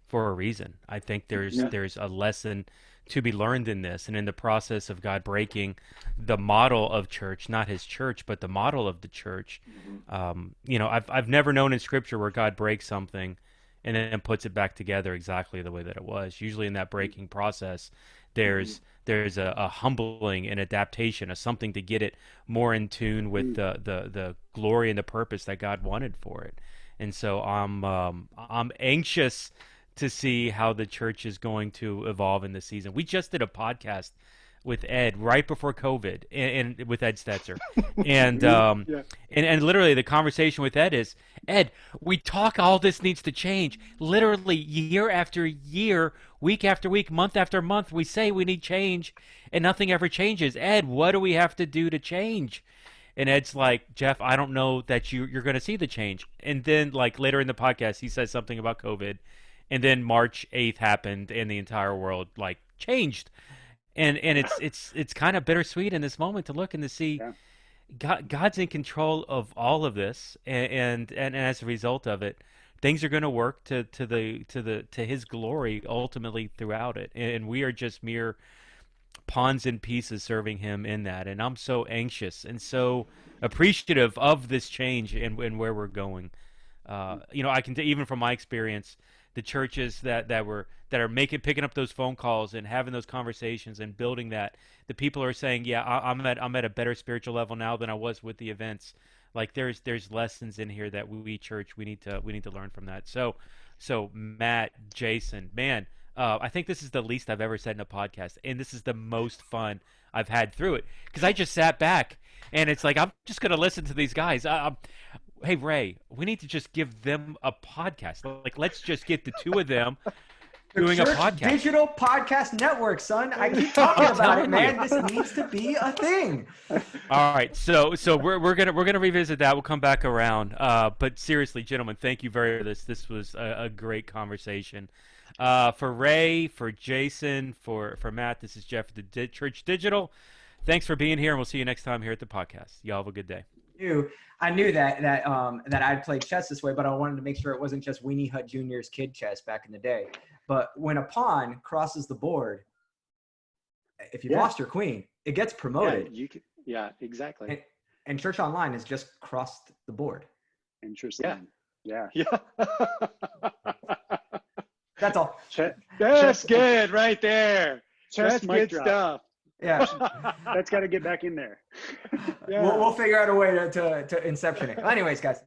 for a reason. I think there's a lesson to be learned in this, and in the process of God breaking the model of church, not His church, but the model of the church. I've never known in Scripture where God breaks something and then puts it back together exactly the way that it was. Usually in that breaking process, there's a humbling and adaptation, something to get it more in tune with the glory and the purpose that God wanted for it. And so I'm anxious to see how the church is going to evolve in this season. We just did a podcast with Ed right before COVID, and with Ed Stetzer, and literally the conversation with Ed is, Ed, we talk all this needs to change. Literally year after year, week after week, month after month, we say we need change, and nothing ever changes. Ed, what do we have to do to change? And Ed's like, Jeff, I don't know that you're going to see the change. And then like later in the podcast, he says something about COVID. And then March 8th happened, and the entire world like changed, and it's kind of bittersweet in this moment to look and to see God's in control of all of this, and as a result of it, things are going to work to His glory ultimately throughout it, and we are just mere pawns and pieces serving Him in that. And I'm so anxious and so appreciative of this change and where we're going. I can even from my experience, the churches that are picking up those phone calls and having those conversations and building that, the people are saying, yeah, I'm at a better spiritual level now than I was with the events. Like there's lessons in here that we need to learn from that. So Matt, Jason, man, I think this is the least I've ever said in a podcast, and this is the most fun I've had through it, because I just sat back and it's like I'm just gonna listen to these guys. Hey, Ray, we need to just give them a podcast. Like, let's just get the two of them doing a podcast. Digital podcast network, son. I keep talking about it, man. This needs to be a thing. All right, so we're gonna revisit that. We'll come back around. But seriously, gentlemen, thank you very much. This was a great conversation. For Ray, for Jason, for Matt, this is Jeff at the Church Digital. Thanks for being here, and we'll see you next time here at the podcast. Y'all have a good day. I knew that I'd played chess this way, but I wanted to make sure it wasn't just Weenie Hut Jr.'s kid chess back in the day. But when a pawn crosses the board, if you've lost your queen, it gets promoted. Yeah, exactly. And Church Online has just crossed the board. Interesting. Yeah. That's all. That's good right there. That's good stuff. Yeah. That's got to get back in there. We'll figure out a way to inception it. Anyways, guys.